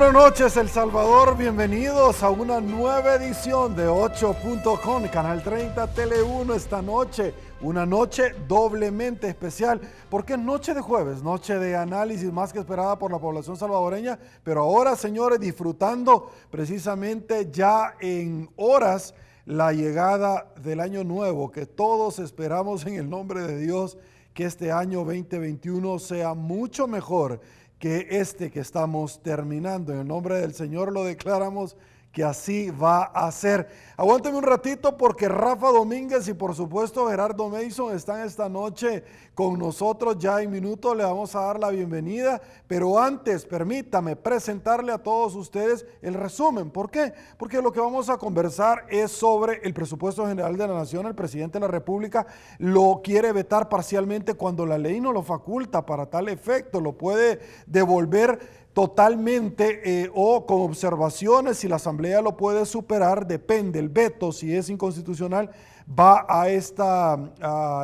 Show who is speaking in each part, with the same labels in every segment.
Speaker 1: buenas noches, El Salvador. Bienvenidos a una nueva edición de 8.com, Canal 30, Tele 1 esta noche. Una noche doblemente especial, porque es noche de jueves, noche de análisis más que esperada por la población salvadoreña. Pero ahora, señores, disfrutando precisamente ya en horas la llegada del año nuevo, que todos esperamos en el nombre de Dios, que este año 2021 sea mucho mejor que este que estamos terminando. En el nombre del Señor lo declaramos que así va a ser. Aguánteme un ratito porque Rafa Domínguez y por supuesto Gerardo Mason están esta noche con nosotros. Ya en minutos le vamos a dar la bienvenida, pero antes permítame presentarle a todos ustedes el resumen. ¿Por qué? Porque lo que vamos a conversar es sobre el presupuesto general de la Nación. El presidente de la República lo quiere vetar parcialmente cuando la ley no lo faculta para tal efecto. Lo puede devolver totalmente o con observaciones. Si la Asamblea lo puede superar, depende el veto. Si es inconstitucional, va a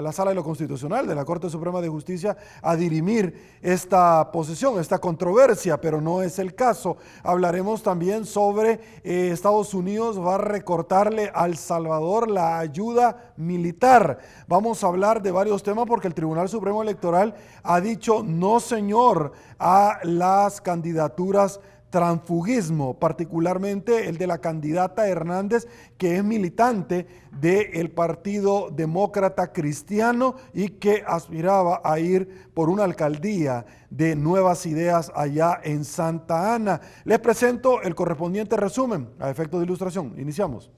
Speaker 1: la Sala de lo Constitucional de la Corte Suprema de Justicia a dirimir esta posición, esta controversia, pero no es el caso. Hablaremos también sobre Estados Unidos va a recortarle a El Salvador la ayuda militar. Vamos a hablar de varios temas porque el Tribunal Supremo Electoral ha dicho no señor a las candidaturas transfugismo, particularmente el de la candidata Hernández, que es militante del Partido Demócrata Cristiano y que aspiraba a ir por una alcaldía de Nuevas Ideas allá en Santa Ana. Les presento el correspondiente resumen a efectos de ilustración. Iniciamos.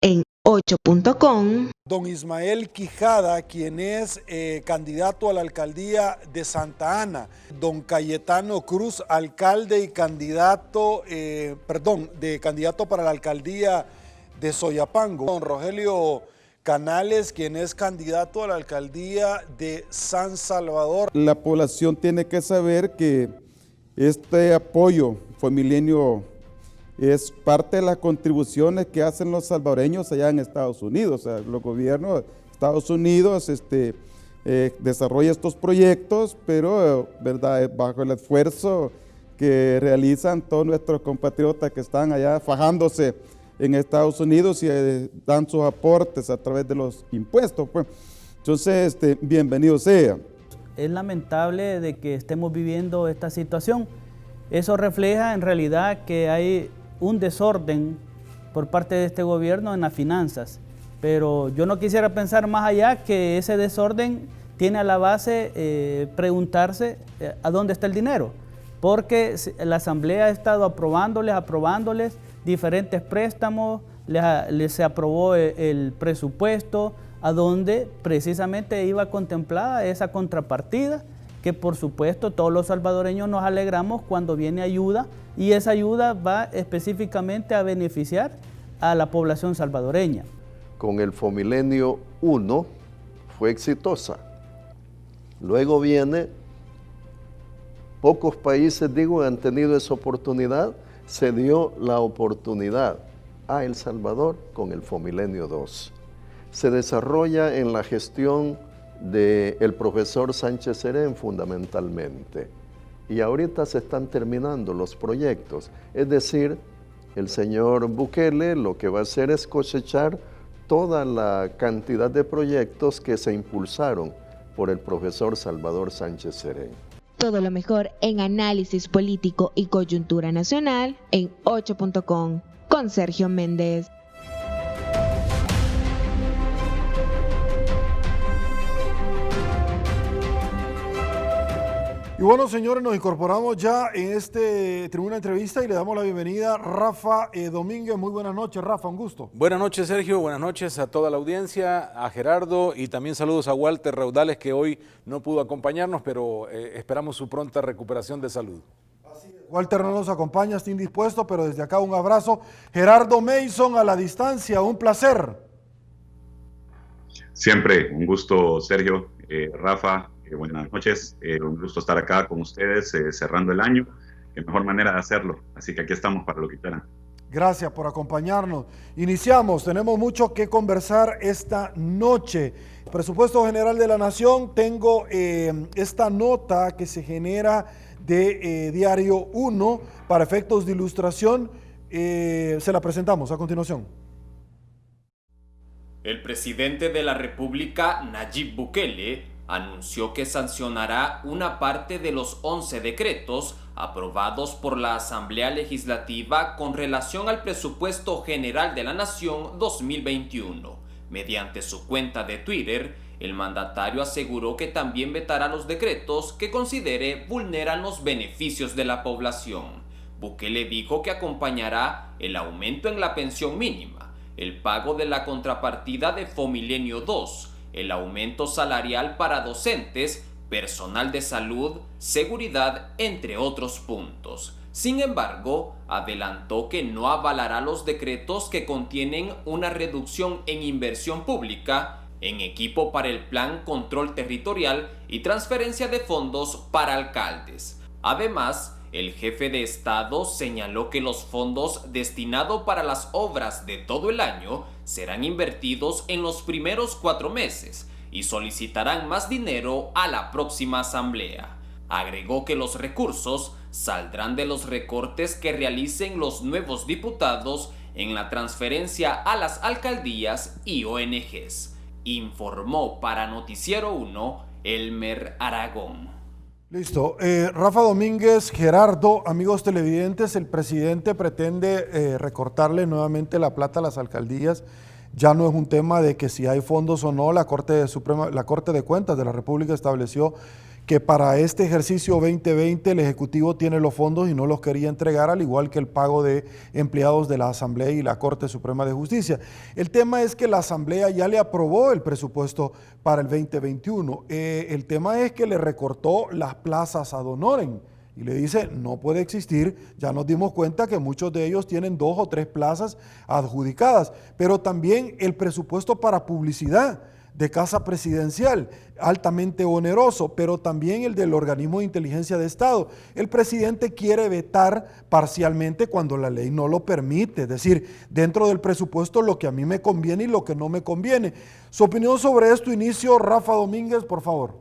Speaker 2: En 8.com.
Speaker 1: Don Ismael Quijada, quien es candidato a la alcaldía de Santa Ana. Don Cayetano Cruz, alcalde y candidato, candidato para la alcaldía de Soyapango. Don Rogelio Canales, quien es candidato a la alcaldía de San Salvador.
Speaker 3: La población tiene que saber que este apoyo Femilenio es parte de las contribuciones que hacen los salvadoreños allá en Estados Unidos. O sea, los gobiernos de Estados Unidos desarrollan estos proyectos, pero ¿verdad? Bajo el esfuerzo que realizan todos nuestros compatriotas que están allá fajándose en Estados Unidos y dan sus aportes a través de los impuestos. Pues. Entonces, bienvenido sea.
Speaker 4: Es lamentable de que estemos viviendo esta situación. Eso refleja en realidad que hay un desorden por parte de este gobierno en las finanzas, pero yo no quisiera pensar más allá que ese desorden tiene a la base preguntarse a dónde está el dinero, porque la Asamblea ha estado aprobándoles diferentes préstamos, se aprobó el presupuesto a donde precisamente iba contemplada esa contrapartida, que por supuesto todos los salvadoreños nos alegramos cuando viene ayuda, y esa ayuda va específicamente a beneficiar a la población salvadoreña.
Speaker 5: Con el Fomilenio 1 fue exitosa. Luego viene, pocos países han tenido esa oportunidad, se dio la oportunidad a El Salvador con el Fomilenio 2. Se desarrolla en la gestión del profesor Sánchez Serén fundamentalmente. Y ahorita se están terminando los proyectos. Es decir, el señor Bukele lo que va a hacer es cosechar toda la cantidad de proyectos que se impulsaron por el profesor Salvador Sánchez Serén.
Speaker 2: Todo lo mejor en análisis político y coyuntura nacional en 8.com con Sergio Méndez.
Speaker 1: Y bueno, señores, nos incorporamos ya en este tribuna de entrevista y le damos la bienvenida a Rafa Domínguez. Muy buenas noches, Rafa, un gusto.
Speaker 6: Buenas noches, Sergio, buenas noches a toda la audiencia, a Gerardo y también saludos a Walter Raudales, que hoy no pudo acompañarnos, pero esperamos su pronta recuperación de salud.
Speaker 1: Así es. Walter no nos acompaña, está indispuesto, pero desde acá un abrazo. Gerardo Mason a la distancia, un placer.
Speaker 7: Siempre, un gusto, Sergio, Rafa. Buenas noches, un gusto estar acá con ustedes cerrando el año, qué mejor manera de hacerlo, así que aquí estamos para lo que quieran.
Speaker 1: Gracias por acompañarnos. Iniciamos, tenemos mucho que conversar esta noche. Presupuesto General de la Nación, tengo esta nota que se genera de Diario 1 para efectos de ilustración. Se la presentamos a continuación.
Speaker 8: El presidente de la República, Nayib Bukele, anunció que sancionará una parte de los 11 decretos aprobados por la Asamblea Legislativa con relación al Presupuesto General de la Nación 2021. Mediante su cuenta de Twitter, el mandatario aseguró que también vetará los decretos que considere vulneran los beneficios de la población. Bukele dijo que acompañará el aumento en la pensión mínima, el pago de la contrapartida de Fomilenio 2, el aumento salarial para docentes, personal de salud, seguridad, entre otros puntos. Sin embargo, adelantó que no avalará los decretos que contienen una reducción en inversión pública, en equipo para el Plan Control Territorial y transferencia de fondos para alcaldes. Además, el jefe de Estado señaló que los fondos destinados para las obras de todo el año serán invertidos en los primeros 4 meses y solicitarán más dinero a la próxima asamblea. Agregó que los recursos saldrán de los recortes que realicen los nuevos diputados en la transferencia a las alcaldías y ONGs. Informó para Noticiero 1, Elmer Aragón.
Speaker 1: Listo. Rafa Domínguez, Gerardo, amigos televidentes, el presidente pretende recortarle nuevamente la plata a las alcaldías. Ya no es un tema de que si hay fondos o no. La Corte de Cuentas de la República estableció que para este ejercicio 2020 el Ejecutivo tiene los fondos y no los quería entregar, al igual que el pago de empleados de la Asamblea y la Corte Suprema de Justicia. El tema es que la Asamblea ya le aprobó el presupuesto para el 2021. El tema es que le recortó las plazas ad honorem y le dice no puede existir. Ya nos dimos cuenta que muchos de ellos tienen 2 o 3 plazas adjudicadas, pero también el presupuesto para publicidad de Casa Presidencial, altamente oneroso, pero también el del organismo de inteligencia de Estado. El presidente quiere vetar parcialmente cuando la ley no lo permite, es decir, dentro del presupuesto lo que a mí me conviene y lo que no me conviene. Su opinión sobre esto, inicio, Rafa Domínguez, por favor.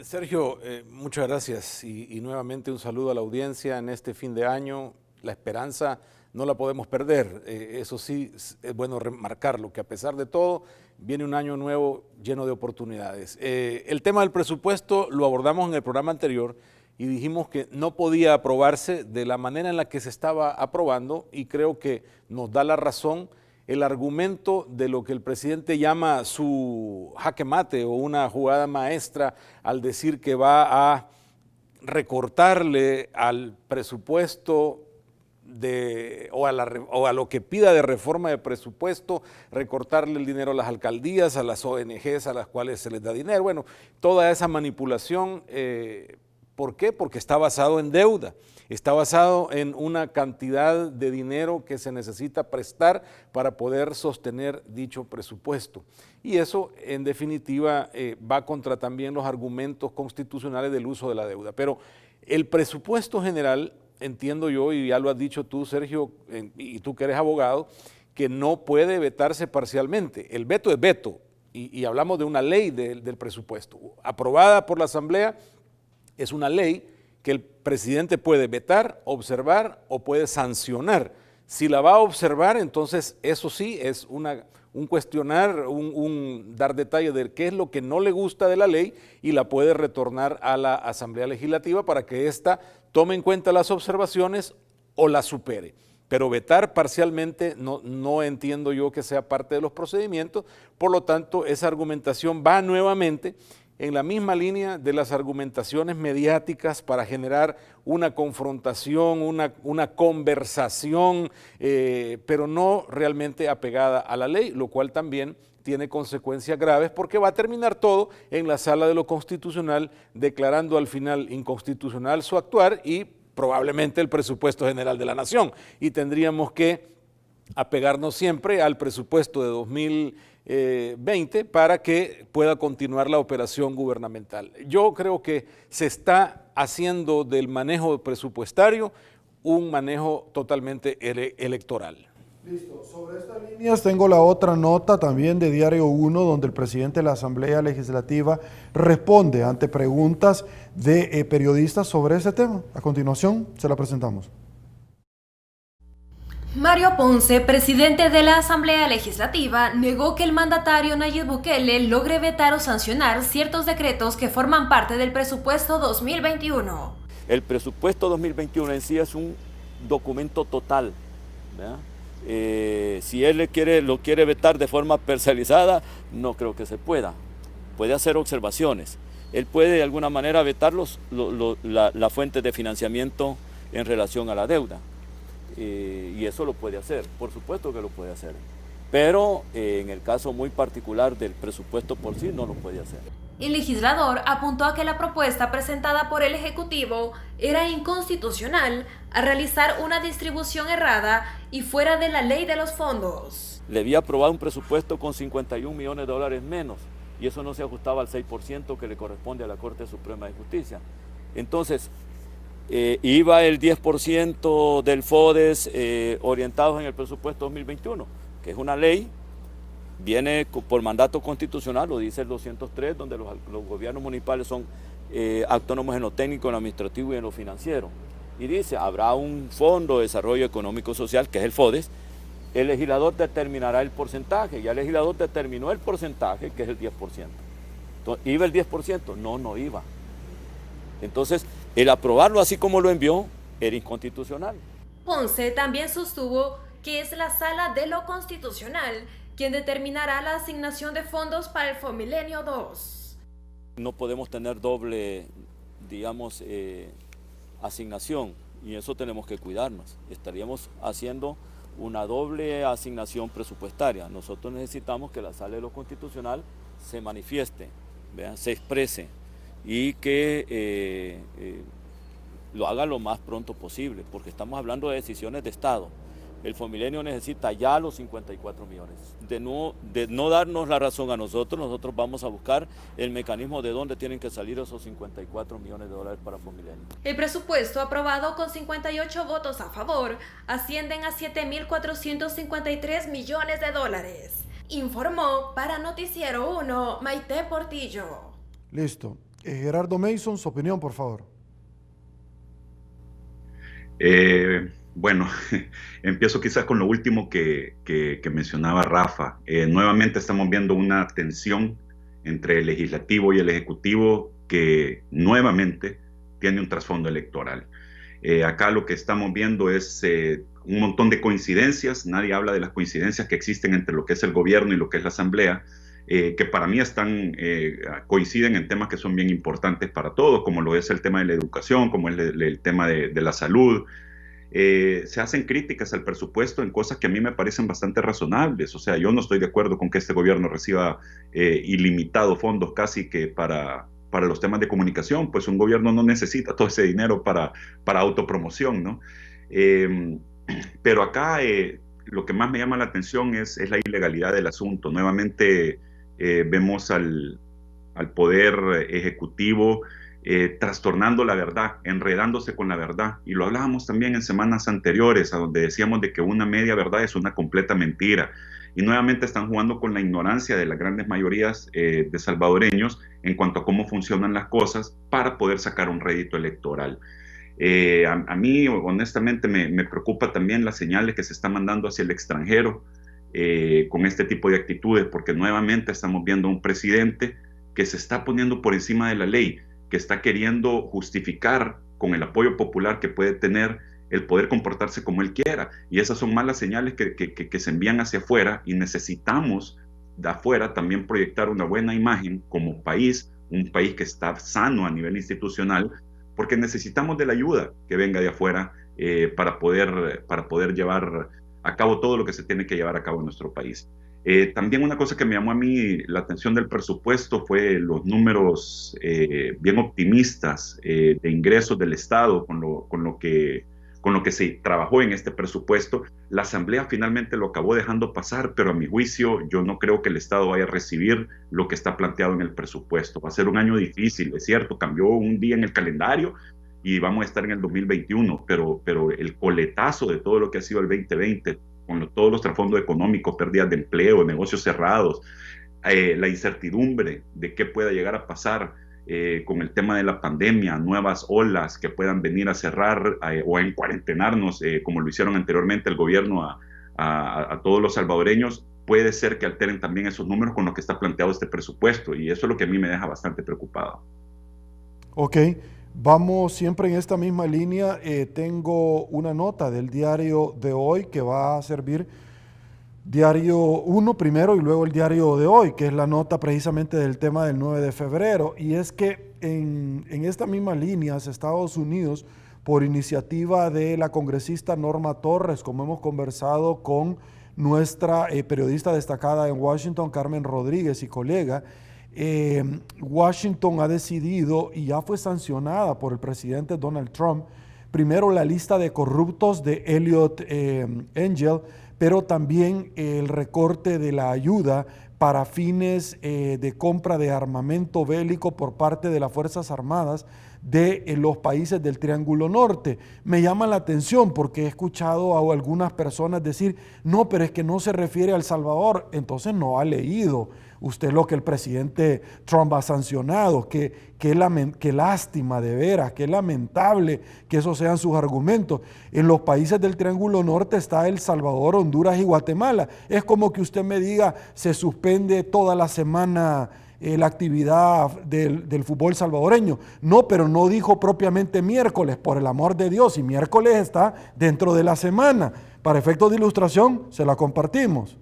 Speaker 6: Sergio, muchas gracias y nuevamente un saludo a la audiencia en este fin de año. La esperanza no la podemos perder, eso sí es bueno remarcarlo, que a pesar de todo viene un año nuevo lleno de oportunidades. El tema del presupuesto lo abordamos en el programa anterior y dijimos que no podía aprobarse de la manera en la que se estaba aprobando y creo que nos da la razón el argumento de lo que el presidente llama su jaque mate o una jugada maestra al decir que va a recortarle al presupuesto o a lo que pida de reforma de presupuesto, recortarle el dinero a las alcaldías, a las ONGs a las cuales se les da dinero. Bueno, toda esa manipulación, ¿por qué? Porque está basado en deuda, está basado en una cantidad de dinero que se necesita prestar para poder sostener dicho presupuesto. Y eso, en definitiva, va contra también los argumentos constitucionales del uso de la deuda. Pero el presupuesto general, entiendo yo, y ya lo has dicho tú, Sergio, y tú que eres abogado, que no puede vetarse parcialmente. El veto es veto, y hablamos de una ley del presupuesto. Aprobada por la Asamblea, es una ley que el presidente puede vetar, observar o puede sancionar. Si la va a observar, entonces eso sí es un cuestionar, un dar detalle de qué es lo que no le gusta de la ley y la puede retornar a la Asamblea Legislativa para que ésta tome en cuenta las observaciones o las supere. Pero vetar parcialmente no entiendo yo que sea parte de los procedimientos, por lo tanto esa argumentación va nuevamente en la misma línea de las argumentaciones mediáticas para generar una confrontación, una conversación, pero no realmente apegada a la ley, lo cual también tiene consecuencias graves porque va a terminar todo en la Sala de lo Constitucional declarando al final inconstitucional su actuar y probablemente el presupuesto general de la Nación. Y tendríamos que apegarnos siempre al presupuesto de 2020 para que pueda continuar la operación gubernamental. Yo creo que se está haciendo del manejo presupuestario un manejo totalmente electoral.
Speaker 1: Listo. Sobre estas líneas tengo la otra nota también de Diario 1, donde el presidente de la Asamblea Legislativa responde ante preguntas de periodistas sobre ese tema. A continuación se la presentamos.
Speaker 9: Mario Ponce, presidente de la Asamblea Legislativa, negó que el mandatario Nayib Bukele logre vetar o sancionar ciertos decretos que forman parte del presupuesto 2021.
Speaker 10: El presupuesto 2021 en sí es un documento total, ¿verdad? Si él lo quiere vetar de forma parcializada, no creo que se pueda. Puede hacer observaciones. Él puede de alguna manera vetar la fuente de financiamiento en relación a la deuda. Y eso lo puede hacer, por supuesto que lo puede hacer. Pero en el caso muy particular del presupuesto por sí, no lo puede hacer.
Speaker 9: El legislador apuntó a que la propuesta presentada por el Ejecutivo era inconstitucional al realizar una distribución errada y fuera de la ley de los fondos.
Speaker 10: Le había aprobado un presupuesto con 51 millones de dólares menos y eso no se ajustaba al 6% que le corresponde a la Corte Suprema de Justicia. Entonces, iba el 10% del FODES orientados en el presupuesto 2021, que es una ley. Viene por mandato constitucional, lo dice el 203, donde los gobiernos municipales son autónomos en lo técnico, en lo administrativo y en lo financiero. Y dice, habrá un Fondo de Desarrollo Económico Social, que es el FODES, el legislador determinará el porcentaje, ya el legislador determinó el porcentaje, que es el 10%. Entonces, ¿iba el 10%? No iba. Entonces, el aprobarlo así como lo envió, era inconstitucional.
Speaker 9: Ponce también sostuvo que es la Sala de lo Constitucional quien determinará la asignación de fondos para el Fomilenio 2.
Speaker 10: No podemos tener doble, digamos, asignación y eso tenemos que cuidarnos. Estaríamos haciendo una doble asignación presupuestaria. Nosotros necesitamos que la Sala de lo Constitucional se manifieste, ¿vean? Se exprese y que lo haga lo más pronto posible, porque estamos hablando de decisiones de Estado. El Fomilenio necesita ya los 54 millones. De no darnos la razón a nosotros vamos a buscar el mecanismo de dónde tienen que salir esos 54 millones de dólares para Fomilenio.
Speaker 9: El presupuesto aprobado con 58 votos a favor ascienden a 7.453 millones de dólares. Informó para Noticiero 1 Maite Portillo.
Speaker 1: Listo. Gerardo Mason, su opinión, por favor.
Speaker 7: Bueno, empiezo quizás con lo último que mencionaba Rafa. Nuevamente estamos viendo una tensión entre el legislativo y el ejecutivo que nuevamente tiene un trasfondo electoral. Acá lo que estamos viendo es un montón de coincidencias. Nadie habla de las coincidencias que existen entre lo que es el gobierno y lo que es la asamblea, que para mí coinciden en temas que son bien importantes para todos, como lo es el tema de la educación, como es el tema de la salud. Se hacen críticas al presupuesto en cosas que a mí me parecen bastante razonables. O sea, yo no estoy de acuerdo con que este gobierno reciba ilimitados fondos casi que para los temas de comunicación, pues un gobierno no necesita todo ese dinero para autopromoción, ¿no? Pero acá lo que más me llama la atención es la ilegalidad del asunto. Nuevamente vemos al Poder Ejecutivo trastornando la verdad, enredándose con la verdad. Y lo hablábamos también en semanas anteriores, a donde decíamos de que una media verdad es una completa mentira. Y nuevamente están jugando con la ignorancia de las grandes mayorías de salvadoreños en cuanto a cómo funcionan las cosas para poder sacar un rédito electoral. A mí, honestamente, me preocupa también las señales que se están mandando hacia el extranjero con este tipo de actitudes, porque nuevamente estamos viendo a un presidente que se está poniendo por encima de la ley, que está queriendo justificar con el apoyo popular que puede tener el poder comportarse como él quiera. Y esas son malas señales que se envían hacia afuera, y necesitamos de afuera también proyectar una buena imagen como país, un país que está sano a nivel institucional, porque necesitamos de la ayuda que venga de afuera para poder llevar a cabo todo lo que se tiene que llevar a cabo en nuestro país. También una cosa que me llamó a mí la atención del presupuesto fue los números bien optimistas de ingresos del Estado con lo que se trabajó en este presupuesto. La Asamblea finalmente lo acabó dejando pasar, pero a mi juicio yo no creo que el Estado vaya a recibir lo que está planteado en el presupuesto. Va a ser un año difícil, es cierto, cambió un día en el calendario, y vamos a estar en el 2021, pero el coletazo de todo lo que ha sido el 2020, con todos los trasfondos económicos, pérdidas de empleo, negocios cerrados, la incertidumbre de qué pueda llegar a pasar con el tema de la pandemia, nuevas olas que puedan venir a cerrar o a encuarentenarnos, como lo hicieron anteriormente el gobierno a todos los salvadoreños, puede ser que alteren también esos números con los que está planteado este presupuesto, y eso es lo que a mí me deja bastante preocupado.
Speaker 1: Ok, vamos siempre en esta misma línea. Tengo una nota del diario de hoy que va a servir Diario 1 primero y luego el diario de hoy, que es la nota precisamente del tema del 9 de febrero. Y es que en esta misma línea, Estados Unidos, por iniciativa de la congresista Norma Torres, como hemos conversado con nuestra periodista destacada en Washington, Carmen Rodríguez y colega, Washington ha decidido y ya fue sancionada por el presidente Donald Trump, primero la lista de corruptos de Eliot Engel, pero también el recorte de la ayuda para fines de compra de armamento bélico por parte de las Fuerzas Armadas de los países del Triángulo Norte. Me llama la atención porque he escuchado a algunas personas decir, no, pero es que no se refiere a El Salvador, entonces no ha leído usted lo que el presidente Trump ha sancionado. Qué lástima, de veras, qué lamentable que esos sean sus argumentos. En los países del Triángulo Norte está El Salvador, Honduras y Guatemala. Es como que usted me diga, se suspende toda la semana la actividad del fútbol salvadoreño. No, pero no dijo propiamente miércoles, por el amor de Dios, y miércoles está dentro de la semana. Para efectos de ilustración, se la compartimos.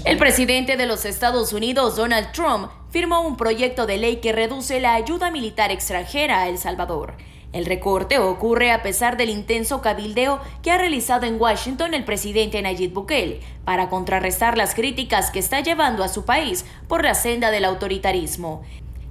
Speaker 11: El presidente de los Estados Unidos, Donald Trump, firmó un proyecto de ley que reduce la ayuda militar extranjera a El Salvador. El recorte ocurre a pesar del intenso cabildeo que ha realizado en Washington el presidente Nayib Bukele para contrarrestar las críticas que está llevando a su país por la senda del autoritarismo.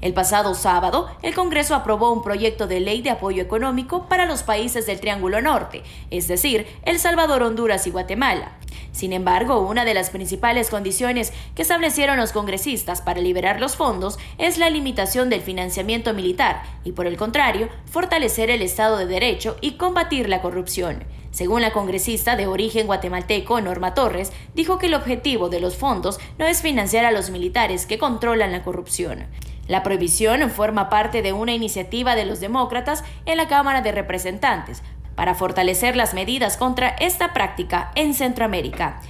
Speaker 11: El pasado sábado, el Congreso aprobó un proyecto de ley de apoyo económico para los países del Triángulo Norte, es decir, El Salvador, Honduras y Guatemala. Sin embargo, una de las principales condiciones que establecieron los congresistas para liberar los fondos es la limitación del financiamiento militar y, por el contrario, fortalecer el Estado de Derecho y combatir la corrupción. Según la congresista de origen guatemalteco, Norma Torres, dijo que el objetivo de los fondos no es financiar a los militares que controlan la corrupción. La prohibición forma parte de una iniciativa de los demócratas en la Cámara de Representantes para fortalecer las medidas contra esta práctica en Centroamérica.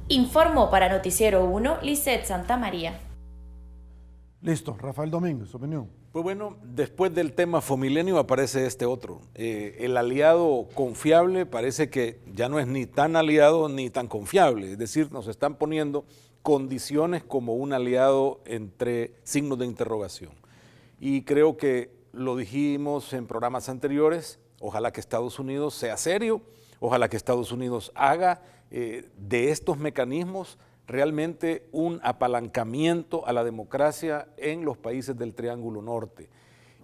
Speaker 11: Informó para Noticiero 1, Lisette Santamaría.
Speaker 1: Listo, Rafael Domínguez, opinión.
Speaker 6: Pues bueno, después del tema Fomilenio aparece este otro. El aliado confiable parece que ya no es ni tan aliado ni tan confiable. Es decir, nos están poniendo condiciones como un aliado entre signos de interrogación. Y creo que lo dijimos en programas anteriores, ojalá que Estados Unidos sea serio, ojalá que Estados Unidos haga de estos mecanismos realmente un apalancamiento a la democracia en los países del Triángulo Norte.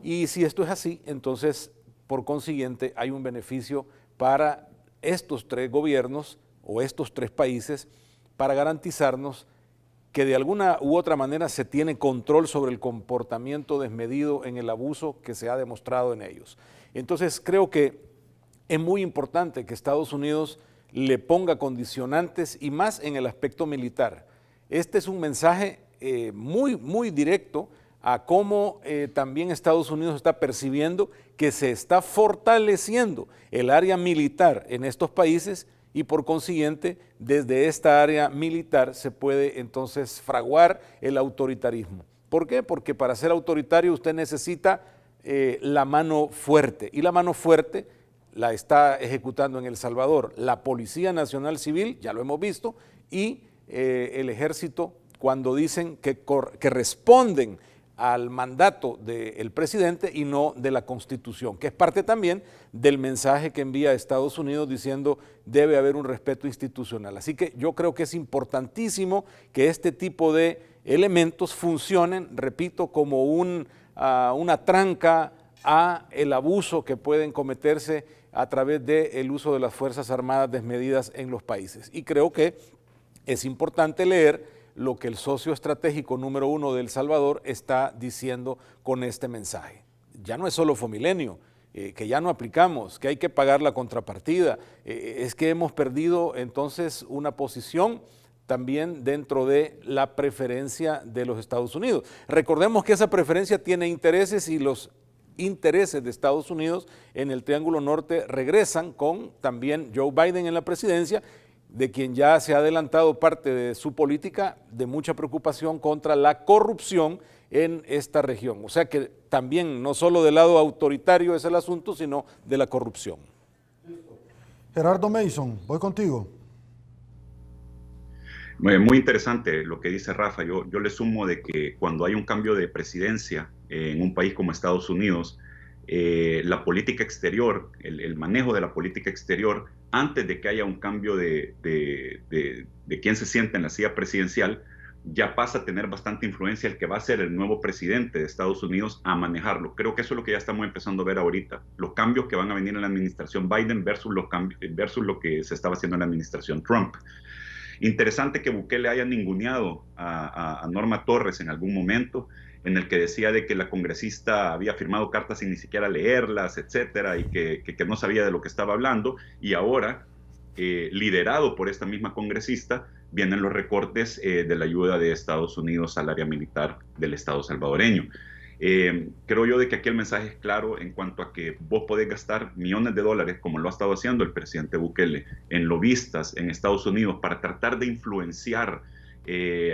Speaker 6: Y si esto es así, entonces, por consiguiente, hay un beneficio para estos tres gobiernos o estos tres países para garantizarnos que de alguna u otra manera se tiene control sobre el comportamiento desmedido en el abuso que se ha demostrado en ellos. Entonces, creo que es muy importante que Estados Unidos le ponga condicionantes y más en el aspecto militar. Este es un mensaje muy directo a cómo también Estados Unidos está percibiendo que se está fortaleciendo el área militar en estos países y por consiguiente desde esta área militar se puede entonces fraguar el autoritarismo. ¿Por qué? Porque para ser autoritario usted necesita la mano fuerte y la mano fuerte la está ejecutando en El Salvador la Policía Nacional Civil, ya lo hemos visto, y el Ejército cuando dicen que responden al mandato del presidente y no de la Constitución, que es parte también del mensaje que envía Estados Unidos diciendo debe haber un respeto institucional. Así que yo creo que es importantísimo que este tipo de elementos funcionen, repito, como una tranca a el abuso que pueden cometerse a través del uso de las Fuerzas Armadas desmedidas en los países. Y creo que es importante leer lo que el socio estratégico número 1 de El Salvador está diciendo con este mensaje. Ya no es solo Fomilenio, que ya no aplicamos, que hay que pagar la contrapartida, es que hemos perdido entonces una posición también dentro de la preferencia de los Estados Unidos. Recordemos que esa preferencia tiene intereses y los intereses de Estados Unidos en el Triángulo Norte regresan con también Joe Biden en la presidencia, de quien ya se ha adelantado parte de su política de mucha preocupación contra la corrupción en esta región. O sea que también no solo del lado autoritario es el asunto, sino de la corrupción.
Speaker 1: Gerardo Mason, voy contigo.
Speaker 7: Muy interesante lo que dice Rafa. Yo le sumo de que cuando hay un cambio de presidencia en un país como Estados Unidos, la política exterior, el manejo de la política exterior, antes de que haya un cambio de quién se sienta en la silla presidencial, ya pasa a tener bastante influencia el que va a ser el nuevo presidente de Estados Unidos a manejarlo. Creo que eso es lo que ya estamos empezando a ver ahorita, los cambios que van a venir en la administración Biden versus lo que se estaba haciendo en la administración Trump. Interesante que Bukele haya ninguneado a Norma Torres en algún momento, en el que decía de que la congresista había firmado cartas sin ni siquiera leerlas, etcétera, y que no sabía de lo que estaba hablando, y ahora, liderado por esta misma congresista, vienen los recortes de la ayuda de Estados Unidos al área militar del Estado salvadoreño. Creo yo de que aquí el mensaje es claro en cuanto a que vos podés gastar millones de dólares, como lo ha estado haciendo el presidente Bukele, en lobistas en Estados Unidos para tratar de influenciar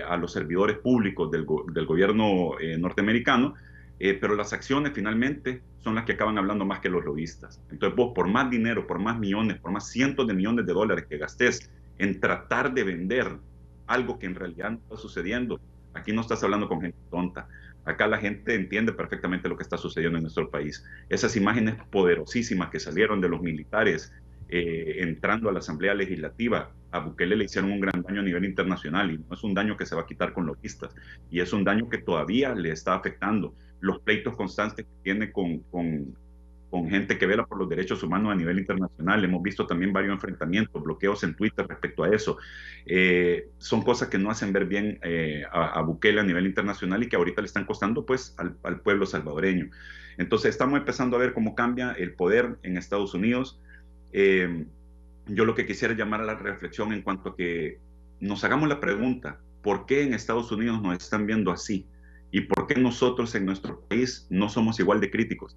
Speaker 7: a los servidores públicos del gobierno norteamericano, pero las acciones finalmente son las que acaban hablando más que los lobistas. Entonces vos, por más dinero, por más millones, por más cientos de millones de dólares que gastes en tratar de vender algo que en realidad no está sucediendo, aquí no estás hablando con gente tonta. Acá la gente entiende perfectamente lo que está sucediendo en nuestro país. Esas imágenes poderosísimas que salieron de los militares entrando a la Asamblea Legislativa, a Bukele le hicieron un gran daño a nivel internacional, y no es un daño que se va a quitar con lobistas, y es un daño que todavía le está afectando. Los pleitos constantes que tiene con gente que vela por los derechos humanos a nivel internacional. Hemos visto también varios enfrentamientos, bloqueos en Twitter respecto a eso. Son cosas que no hacen ver bien a Bukele a nivel internacional y que ahorita le están costando pues al pueblo salvadoreño. Entonces estamos empezando a ver cómo cambia el poder en Estados Unidos. Yo lo que quisiera llamar a la reflexión en cuanto a que nos hagamos la pregunta, ¿por qué en Estados Unidos nos están viendo así? ¿Y por qué nosotros en nuestro país no somos igual de críticos?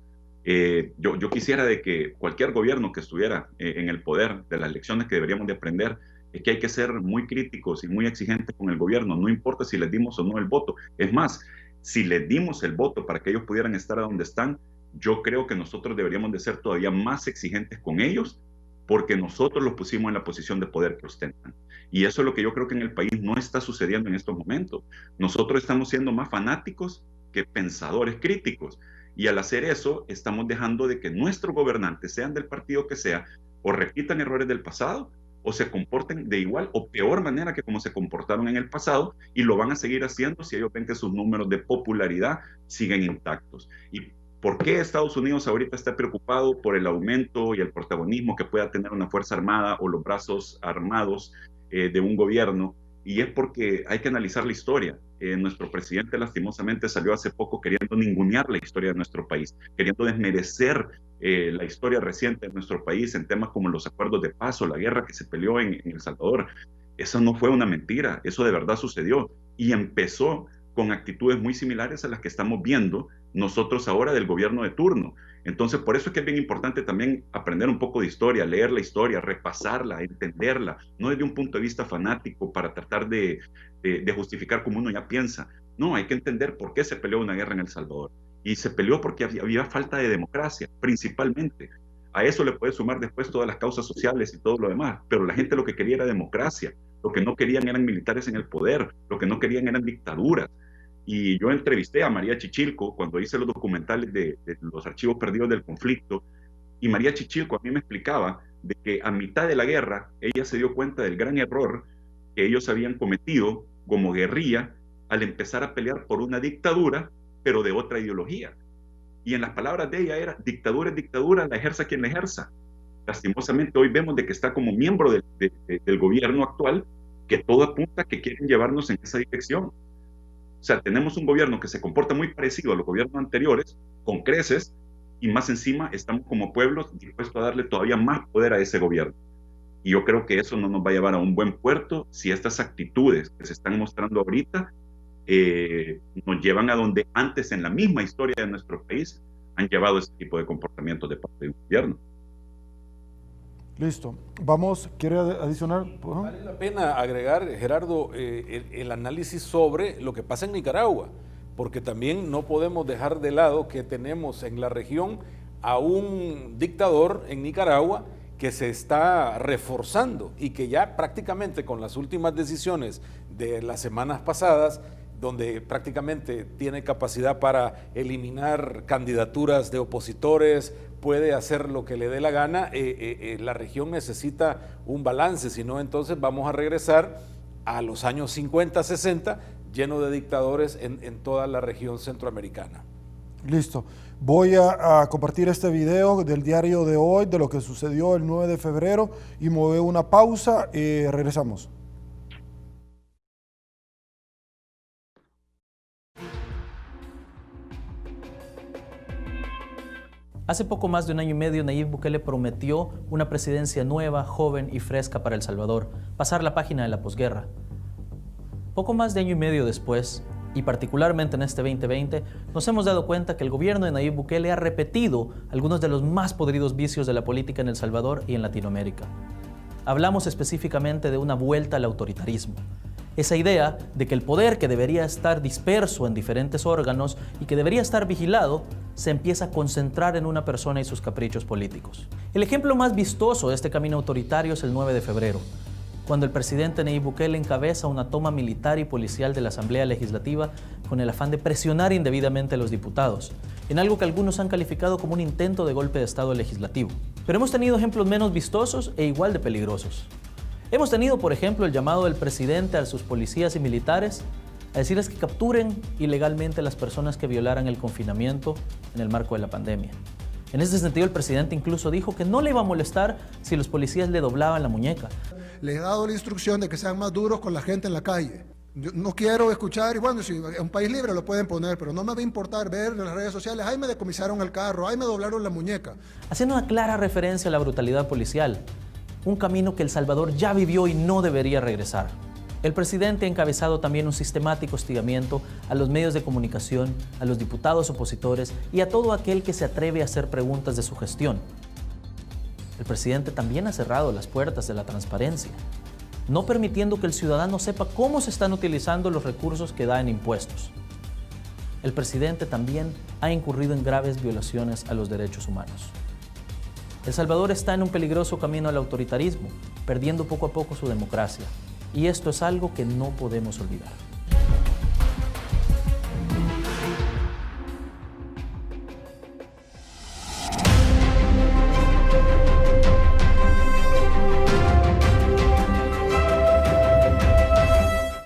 Speaker 7: Yo quisiera de que cualquier gobierno que estuviera en el poder, de las lecciones que deberíamos de aprender, es que hay que ser muy críticos y muy exigentes con el gobierno, no importa si les dimos o no el voto. Es más, si les dimos el voto para que ellos pudieran estar a donde están, yo creo que nosotros deberíamos de ser todavía más exigentes con ellos, porque nosotros los pusimos en la posición de poder que ostentan. Y eso es lo que yo creo que en el país no está sucediendo en estos momentos. Nosotros estamos siendo más fanáticos que pensadores críticos. Y al hacer eso, estamos dejando de que nuestros gobernantes, sean del partido que sea, o repitan errores del pasado, o se comporten de igual o peor manera que como se comportaron en el pasado, y lo van a seguir haciendo si ellos ven que sus números de popularidad siguen intactos. ¿Y por qué Estados Unidos ahorita está preocupado por el aumento y el protagonismo que pueda tener una fuerza armada o los brazos armados de un gobierno? Y es porque hay que analizar la historia. Nuestro presidente lastimosamente salió hace poco queriendo ningunear la historia de nuestro país, queriendo desmerecer la historia reciente de nuestro país en temas como los acuerdos de paz o la guerra que se peleó en El Salvador. Eso no fue una mentira, eso de verdad sucedió, y empezó con actitudes muy similares a las que estamos viendo nosotros ahora del gobierno de turno. Entonces, por eso es que es bien importante también aprender un poco de historia, leer la historia, repasarla, entenderla, no desde un punto de vista fanático para tratar de justificar como uno ya piensa. No, hay que entender por qué se peleó una guerra en El Salvador. Y se peleó porque había falta de democracia, principalmente. A eso le puede sumar después todas las causas sociales y todo lo demás, pero la gente lo que quería era democracia. Lo que no querían eran militares en el poder, lo que no querían eran dictaduras. Y yo entrevisté a María Chichilco cuando hice los documentales de los archivos perdidos del conflicto, y María Chichilco a mí me explicaba de que a mitad de la guerra ella se dio cuenta del gran error que ellos habían cometido como guerrilla al empezar a pelear por una dictadura, pero de otra ideología. Y en las palabras de ella era, dictadura es dictadura, la ejerza quien la ejerza. Lastimosamente hoy vemos de que está como miembro del gobierno actual, que todo apunta a que quieren llevarnos en esa dirección. O sea, tenemos un gobierno que se comporta muy parecido a los gobiernos anteriores, con creces, y más encima estamos como pueblos dispuestos a darle todavía más poder a ese gobierno. Y yo creo que eso no nos va a llevar a un buen puerto si estas actitudes que se están mostrando ahorita nos llevan a donde antes en la misma historia de nuestro país han llevado ese tipo de comportamientos de parte del gobierno.
Speaker 1: Listo. Vamos, ¿quiere adicionar?
Speaker 6: Vale la pena agregar, Gerardo, el análisis sobre lo que pasa en Nicaragua, porque también no podemos dejar de lado que tenemos en la región a un dictador en Nicaragua que se está reforzando y que ya prácticamente con las últimas decisiones de las semanas pasadas, donde prácticamente tiene capacidad para eliminar candidaturas de opositores, puede hacer lo que le dé la gana, la región necesita un balance, si no entonces vamos a regresar a los años 50, 60, lleno de dictadores en toda la región centroamericana.
Speaker 1: Listo. Voy a compartir este video del diario de hoy, de lo que sucedió el 9 de febrero, y me voy a una pausa y regresamos.
Speaker 12: Hace poco más de un año y medio, Nayib Bukele prometió una presidencia nueva, joven y fresca para El Salvador, pasar la página de la posguerra. Poco más de año y medio después, y particularmente en este 2020, nos hemos dado cuenta que el gobierno de Nayib Bukele ha repetido algunos de los más podridos vicios de la política en El Salvador y en Latinoamérica. Hablamos específicamente de una vuelta al autoritarismo. Esa idea de que el poder, que debería estar disperso en diferentes órganos y que debería estar vigilado, se empieza a concentrar en una persona y sus caprichos políticos. El ejemplo más vistoso de este camino autoritario es el 9 de febrero, cuando el presidente Nayib Bukele encabeza una toma militar y policial de la Asamblea Legislativa con el afán de presionar indebidamente a los diputados, en algo que algunos han calificado como un intento de golpe de Estado legislativo. Pero hemos tenido ejemplos menos vistosos e igual de peligrosos. Hemos tenido, por ejemplo, el llamado del presidente a sus policías y militares a decirles que capturen ilegalmente a las personas que violaran el confinamiento en el marco de la pandemia. En ese sentido, el presidente incluso dijo que no le iba a molestar si los policías le doblaban la muñeca.
Speaker 13: Les he dado la instrucción de que sean más duros con la gente en la calle. Yo no quiero escuchar, y bueno, si en un país libre lo pueden poner, pero no me va a importar ver en las redes sociales, ay, me decomisaron el carro, ay, me doblaron la muñeca.
Speaker 12: Haciendo una clara referencia a la brutalidad policial, un camino que El Salvador ya vivió y no debería regresar. El presidente ha encabezado también un sistemático hostigamiento a los medios de comunicación, a los diputados opositores y a todo aquel que se atreve a hacer preguntas de su gestión. El presidente también ha cerrado las puertas de la transparencia, no permitiendo que el ciudadano sepa cómo se están utilizando los recursos que da en impuestos. El presidente también ha incurrido en graves violaciones a los derechos humanos. El Salvador está en un peligroso camino al autoritarismo, perdiendo poco a poco su democracia. Y esto es algo que no podemos olvidar.